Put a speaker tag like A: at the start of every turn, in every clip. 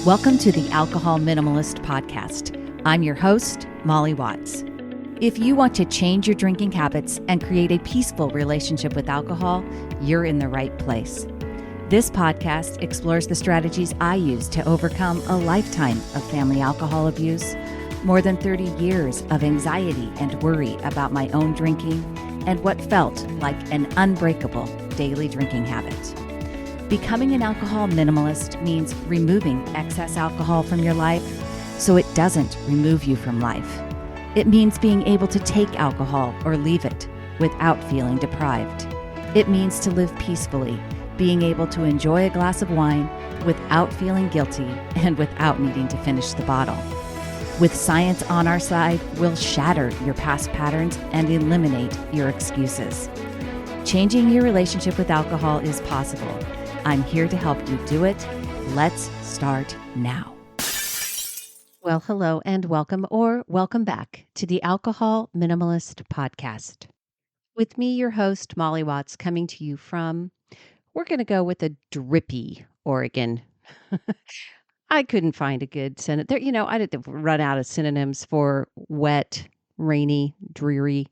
A: Welcome to the Alcohol Minimalist Podcast. I'm your host, Molly Watts. If you want to change your drinking habits and create a peaceful relationship with alcohol, you're in the right place. This podcast explores the strategies I use to overcome a lifetime of family alcohol abuse, more than 30 years of anxiety and worry about my own drinking, and what felt like an unbreakable daily drinking habit. Becoming an alcohol minimalist means removing excess alcohol from your life so it doesn't remove you from life. It means being able to take alcohol or leave it without feeling deprived. It means to live peacefully, being able to enjoy a glass of wine without feeling guilty and without needing to finish the bottle. With science on our side, we'll shatter your past patterns and eliminate your excuses. Changing your relationship with alcohol is possible. I'm here to help you do it. Let's start now. Well, hello and welcome or welcome back to the Alcohol Minimalist Podcast. With me, your host, Molly Watts, coming to you from, we're going to go with a drippy Oregon. I couldn't find a good synonym. I didn't run out of synonyms for wet, rainy, dreary.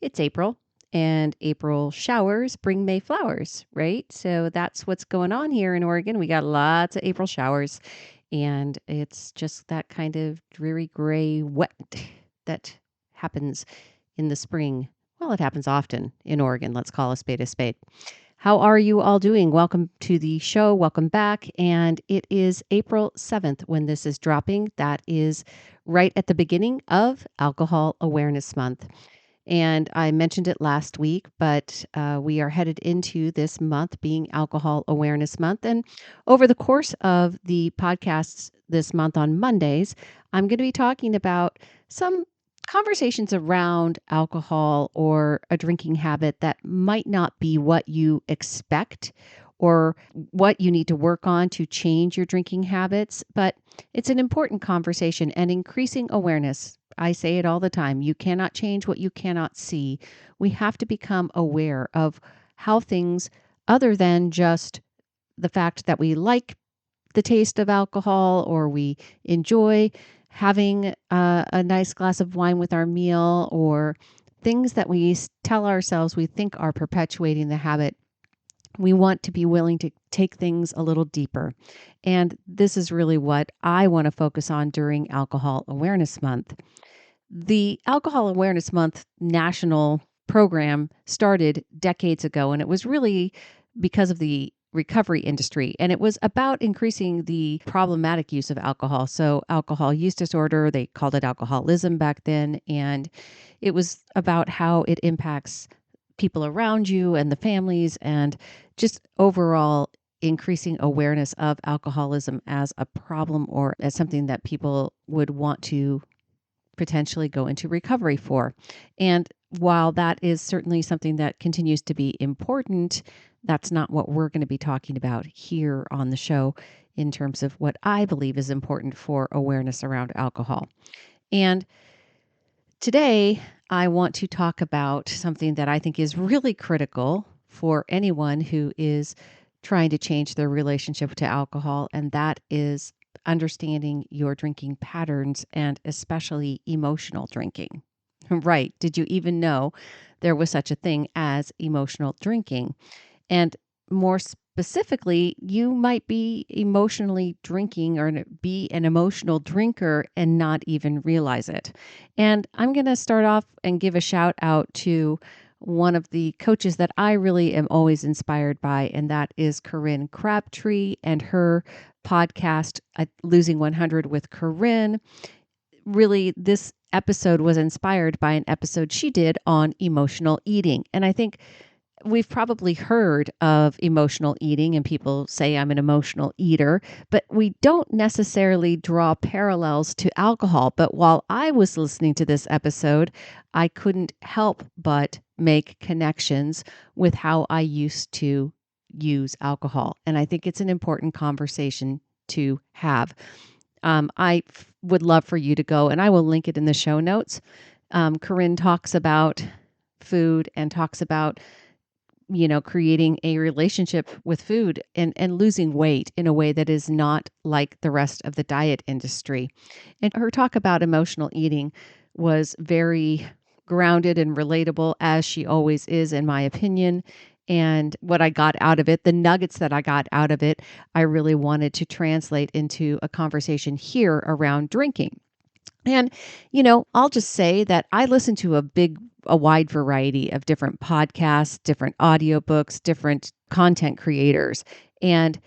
A: It's April. And April showers bring May flowers, right? So that's what's going on here in Oregon. We got lots of April showers, and it's just that kind of dreary gray wet that happens in the spring. Well, it happens often in Oregon. Let's call a spade a spade. How are you all doing? Welcome to the show. Welcome back. And it is April 7th when this is dropping. That is right at the beginning of Alcohol Awareness Month. And I mentioned it last week, but we are headed into this month being Alcohol Awareness Month. And over the course of the podcasts this month on Mondays, I'm going to be talking about some conversations around alcohol or a drinking habit that might not be what you expect or what you need to work on to change your drinking habits. But it's an important conversation and increasing awareness. I say it all the time. You cannot change what you cannot see. We have to become aware of how things, other than just the fact that we like the taste of alcohol or we enjoy having a nice glass of wine with our meal, or things that we tell ourselves we think are perpetuating the habit. We want to be willing to take things a little deeper. And this is really what I want to focus on during Alcohol Awareness Month. The Alcohol Awareness Month national program started decades ago, and it was really because of the recovery industry. And it was about increasing the problematic use of alcohol. So alcohol use disorder, they called it alcoholism back then. And it was about how it impacts people around you and the families, and just overall increasing awareness of alcoholism as a problem or as something that people would want to potentially go into recovery for. And while that is certainly something that continues to be important, that's not what we're going to be talking about here on the show in terms of what I believe is important for awareness around alcohol. And today, I want to talk about something that I think is really critical for anyone who is trying to change their relationship to alcohol, and that is understanding your drinking patterns and especially emotional drinking. Right. Did you even know there was such a thing as emotional drinking? And more specifically, you might be emotionally drinking or be an emotional drinker and not even realize it. And I'm going to start off and give a shout out to one of the coaches that I really am always inspired by, and that is Corinne Crabtree and her podcast, Losing 100 with Corinne. Really, this episode was inspired by an episode she did on emotional eating. And I think we've probably heard of emotional eating and people say I'm an emotional eater, but we don't necessarily draw parallels to alcohol. But while I was listening to this episode, I couldn't help but make connections with how I used to use alcohol. And I think it's an important conversation to have. I would love for you to go, and I will link it in the show notes. Corinne talks about food and talks about creating a relationship with food and losing weight in a way that is not like the rest of the diet industry. And her talk about emotional eating was very grounded and relatable, as she always is, in my opinion. And what I got out of it, the nuggets that I got out of it, I really wanted to translate into a conversation here around drinking. And, I'll just say that I listen to a wide variety of different podcasts, different audiobooks, different content creators. And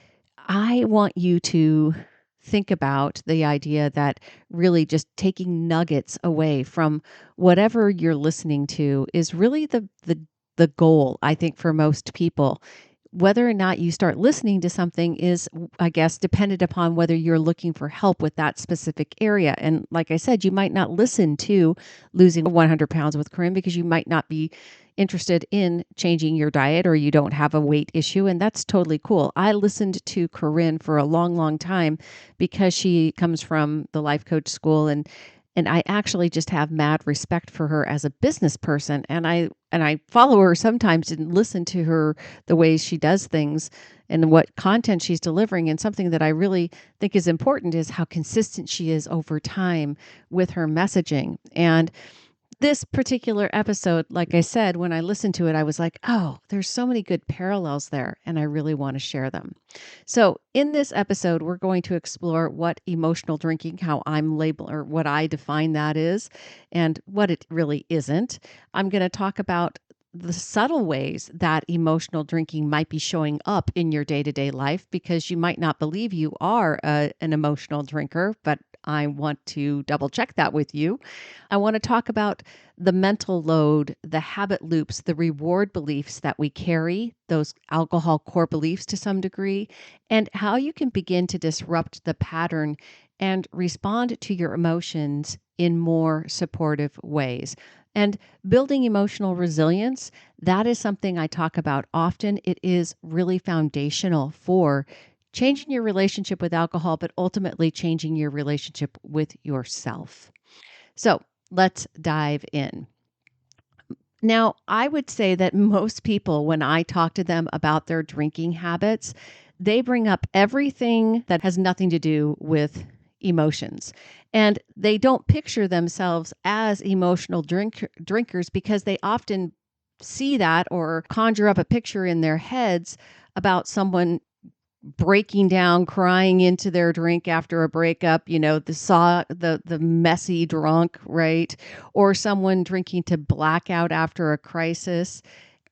A: I want you to think about the idea that really just taking nuggets away from whatever you're listening to is really the goal, I think, for most people. Whether or not you start listening to something is, I guess, dependent upon whether you're looking for help with that specific area. And like I said, you might not listen to Losing 100 Pounds with Corinne because you might not be interested in changing your diet or you don't have a weight issue. And that's totally cool. I listened to Corinne for a long, long time because she comes from the life coach school, and I actually just have mad respect for her as a business person. And I follow her sometimes and listen to her, the ways she does things and what content she's delivering. And something that I really think is important is how consistent she is over time with her messaging. And this particular episode, like I said, when I listened to it, I was like, oh, there's so many good parallels there, and I really want to share them. So in this episode, we're going to explore what emotional drinking, how I'm labeled, or what I define that is, and what it really isn't. I'm going to talk about the subtle ways that emotional drinking might be showing up in your day-to-day life, because you might not believe you are an emotional drinker, but I want to double check that with you. I want to talk about the mental load, the habit loops, the reward beliefs that we carry, those alcohol core beliefs to some degree, and how you can begin to disrupt the pattern and respond to your emotions in more supportive ways. And building emotional resilience, that is something I talk about often. It is really foundational for changing your relationship with alcohol, but ultimately changing your relationship with yourself. So let's dive in. Now, I would say that most people, when I talk to them about their drinking habits, they bring up everything that has nothing to do with emotions. And they don't picture themselves as emotional drinkers because they often see that or conjure up a picture in their heads about someone breaking down, crying into their drink after a breakup, the messy drunk, right? Or someone drinking to blackout after a crisis.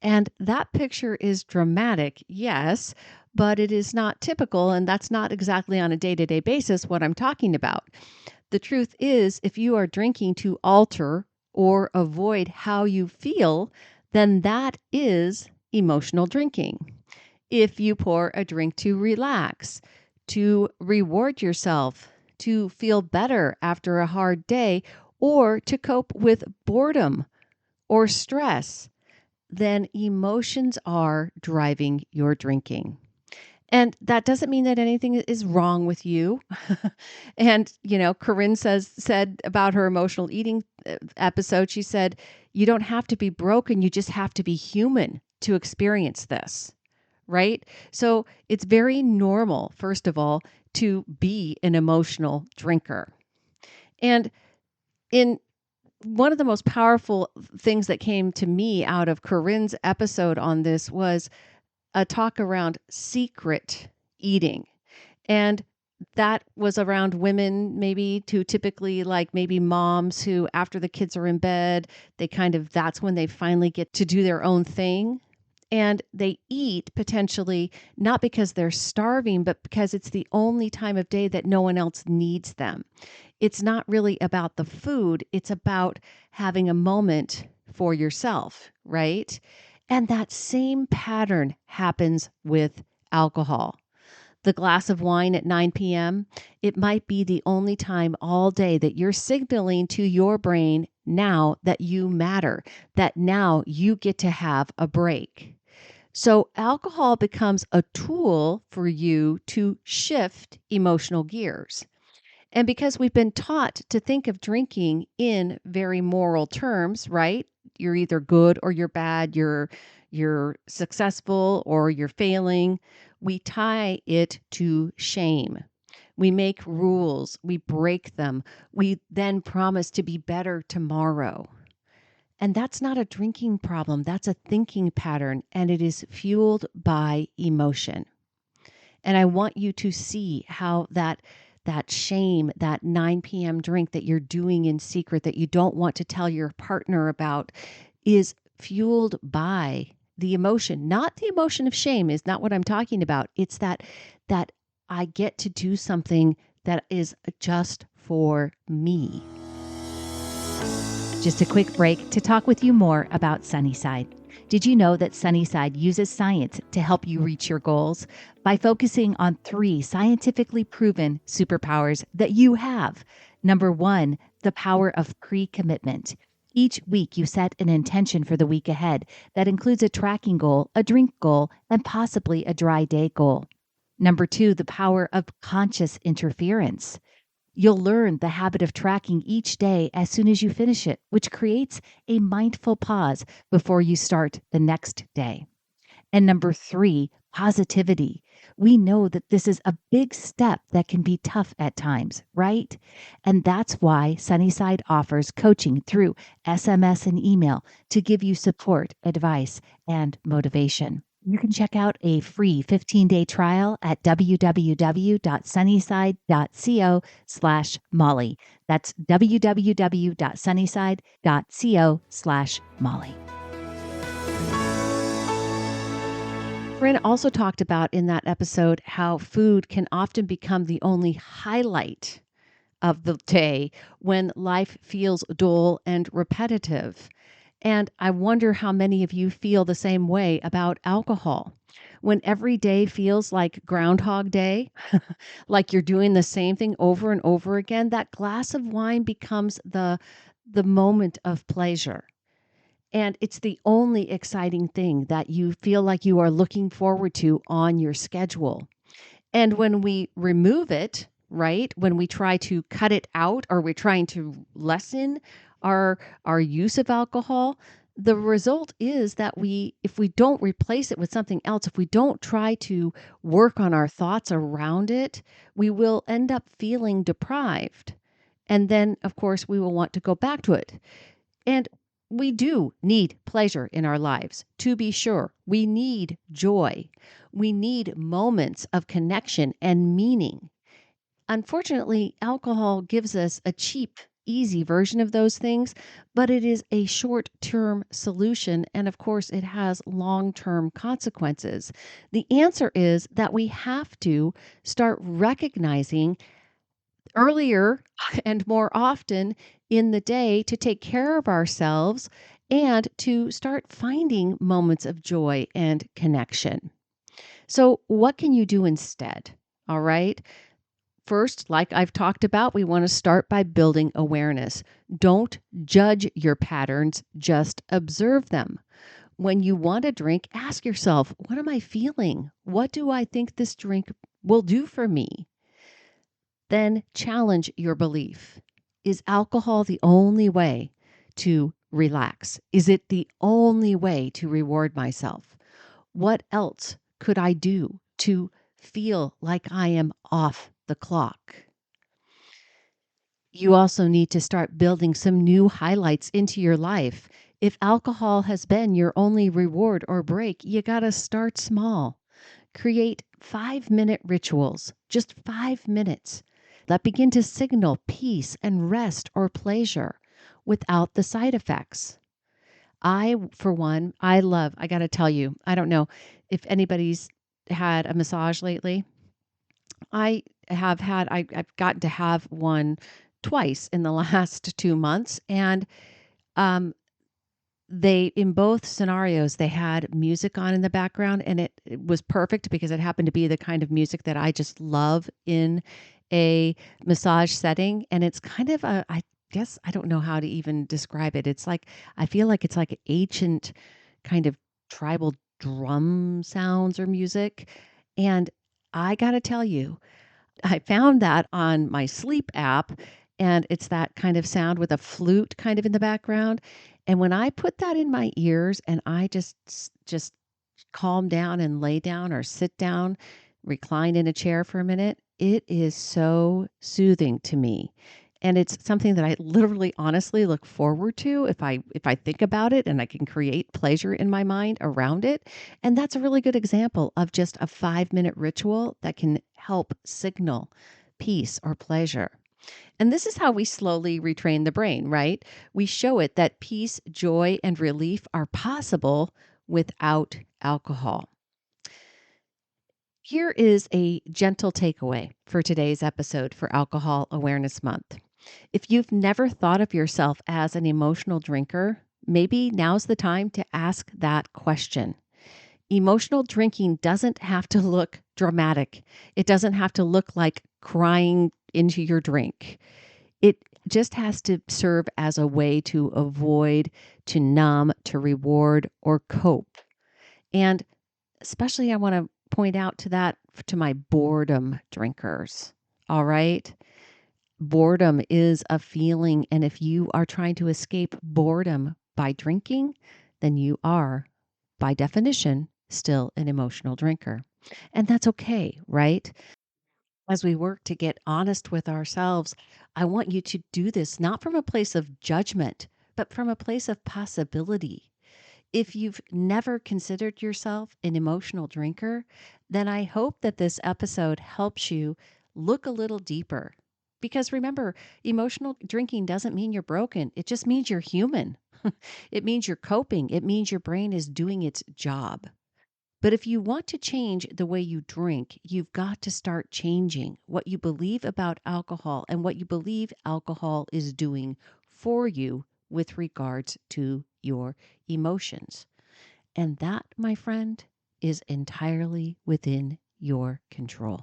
A: And that picture is dramatic, yes, but it is not typical, and that's not exactly on a day-to-day basis what I'm talking about. The truth is, if you are drinking to alter or avoid how you feel, then that is emotional drinking. If you pour a drink to relax, to reward yourself, to feel better after a hard day, or to cope with boredom or stress, then emotions are driving your drinking. And that doesn't mean that anything is wrong with you. And, Corinne said about her emotional eating episode, she said, you don't have to be broken. You just have to be human to experience this. Right? So it's very normal, first of all, to be an emotional drinker. And in one of the most powerful things that came to me out of Corinne's episode on this was a talk around secret eating. And that was around women, maybe to typically like maybe moms who, after the kids are in bed, that's when they finally get to do their own thing. And they eat potentially not because they're starving, but because it's the only time of day that no one else needs them. It's not really about the food. It's about having a moment for yourself, right? And that same pattern happens with alcohol. The glass of wine at 9 p.m., it might be the only time all day that you're signaling to your brain now that you matter, that now you get to have a break. So alcohol becomes a tool for you to shift emotional gears. And because we've been taught to think of drinking in very moral terms, right? You're either good or you're bad. you're successful or you're failing, we tie it to shame. We make rules, we break them, we then promise to be better tomorrow. And that's not a drinking problem, that's a thinking pattern, and it is fueled by emotion. And I want you to see how that shame, that 9 p.m. drink that you're doing in secret that you don't want to tell your partner about is fueled by the emotion. Not the emotion of shame is not what I'm talking about. It's that I get to do something that is just for me. Just a quick break to talk with you more about Sunnyside. Did you know that Sunnyside uses science to help you reach your goals by focusing on 3 scientifically proven superpowers that you have? Number 1, the power of pre-commitment. Each week, you set an intention for the week ahead that includes a tracking goal, a drink goal, and possibly a dry day goal. Number 2, the power of conscious interference. You'll learn the habit of tracking each day as soon as you finish it, which creates a mindful pause before you start the next day. And number 3, positivity. We know that this is a big step that can be tough at times, right? And that's why Sunnyside offers coaching through SMS and email to give you support, advice, and motivation. You can check out a free 15-day trial at www.sunnyside.co/Molly. That's www.sunnyside.co/Molly. Corinne also talked about in that episode how food can often become the only highlight of the day when life feels dull and repetitive. And I wonder how many of you feel the same way about alcohol. When every day feels like Groundhog Day, like you're doing the same thing over and over again, that glass of wine becomes the moment of pleasure. And it's the only exciting thing that you feel like you are looking forward to on your schedule. And when we remove it, right, when we try to cut it out or we're trying to lessen our use of alcohol, the result is that if we don't replace it with something else, if we don't try to work on our thoughts around it, we will end up feeling deprived. And then, of course, we will want to go back to it. And we do need pleasure in our lives, to be sure. We need joy. We need moments of connection and meaning. Unfortunately, alcohol gives us a cheap, easy version of those things, but it is a short-term solution, and of course, it has long-term consequences. The answer is that we have to start recognizing earlier and more often in the day to take care of ourselves and to start finding moments of joy and connection. So, what can you do instead? All right. First, like I've talked about, we want to start by building awareness. Don't judge your patterns, just observe them. When you want a drink, ask yourself, what am I feeling? What do I think this drink will do for me? Then challenge your belief. Is alcohol the only way to relax? Is it the only way to reward myself? What else could I do to feel like I am off the clock? You also need to start building some new highlights into your life. If alcohol has been your only reward or break, you got to start small. Create 5-minute rituals, just 5 minutes, that begin to signal peace and rest or pleasure without the side effects. For one, I got to tell you, I don't know if anybody's had a massage lately. I've gotten to have one twice in the last 2 months. And in both scenarios, they had music on in the background, and it was perfect because it happened to be the kind of music that I just love in a massage setting. And it's kind of I guess I don't know how to even describe it. It's like, I feel like it's like ancient kind of tribal drum sounds or music. And I got to tell you, I found that on my sleep app, and it's that kind of sound with a flute kind of in the background.
B: And when I put that in my ears and I just calm down and lay down or sit down, recline in a chair for a minute, it is so soothing to me. And it's something that I literally honestly look forward to if I think about it and I can create pleasure in my mind around it. And that's a really good example of just a 5-minute ritual that can help signal peace or pleasure. And this is how we slowly retrain the brain, right? We show it that peace, joy, and relief are possible without alcohol. Here is a gentle takeaway for today's episode for Alcohol Awareness Month. If you've never thought of yourself as an emotional drinker, maybe now's the time to ask that question. Emotional drinking doesn't have to look dramatic. It doesn't have to look like crying into your drink. It just has to serve as a way to avoid, to numb, to reward, or cope. And especially I want to point out to my boredom drinkers. All right. Boredom is a feeling. And if you are trying to escape boredom by drinking, then you are, by definition, still an emotional drinker. And that's okay, right? As we work to get honest with ourselves, I want you to do this not from a place of judgment, but from a place of possibility. If you've never considered yourself an emotional drinker, then I hope that this episode helps you look a little deeper. Because remember, emotional drinking doesn't mean you're broken. It just means you're human. It means you're coping. It means your brain is doing its job. But if you want to change the way you drink, you've got to start changing what you believe about alcohol and what you believe alcohol is doing for you with regards to your emotions. And that, my friend, is entirely within your control.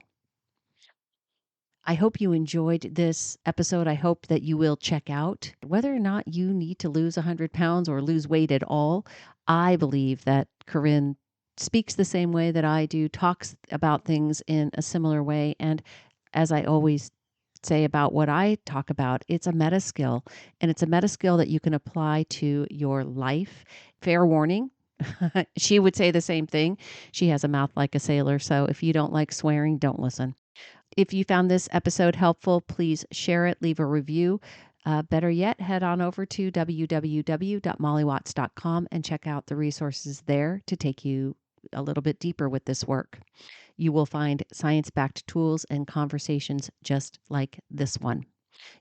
B: I hope you enjoyed this episode. I hope that you will check out whether or not you need to lose 100 pounds or lose weight at all. I believe that Corinne speaks the same way that I do, talks about things in a similar way. And as I always say about what I talk about, it's a meta skill, and it's a meta skill that you can apply to your life. Fair warning. She would say the same thing. She has a mouth like a sailor. So if you don't like swearing, don't listen. If you found this episode helpful, please share it, leave a review. Better yet, head on over to www.mollywatts.com and check out the resources there to take you a little bit deeper with this work. You will find science-backed tools and conversations just like this one.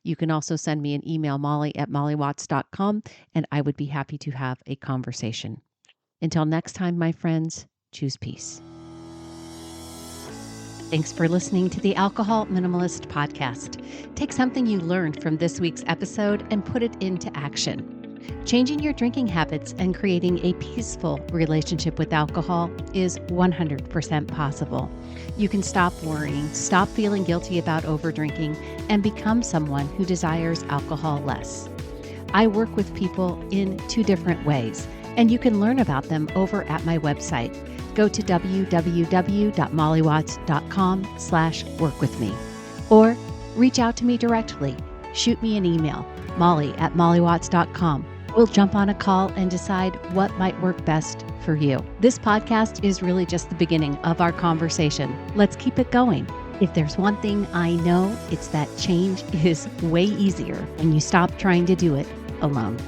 B: You can also send me an email, molly@mollywatts.com, and I would be happy to have a conversation. Until next time, my friends, choose peace. Thanks for listening to the Alcohol Minimalist Podcast. Take something you learned from this week's episode and put it into action. Changing your drinking habits and creating a peaceful relationship with alcohol is 100% possible. You can stop worrying, stop feeling guilty about overdrinking, and become someone who desires alcohol less. I work with people in 2 different ways, and you can learn about them over at my website. Go to www.mollywatts.com/workwithme or reach out to me directly. Shoot me an email, molly@mollywatts.com. We'll jump on a call and decide what might work best for you. This podcast is really just the beginning of our conversation. Let's keep it going. If there's one thing I know, it's that change is way easier when you stop trying to do it alone.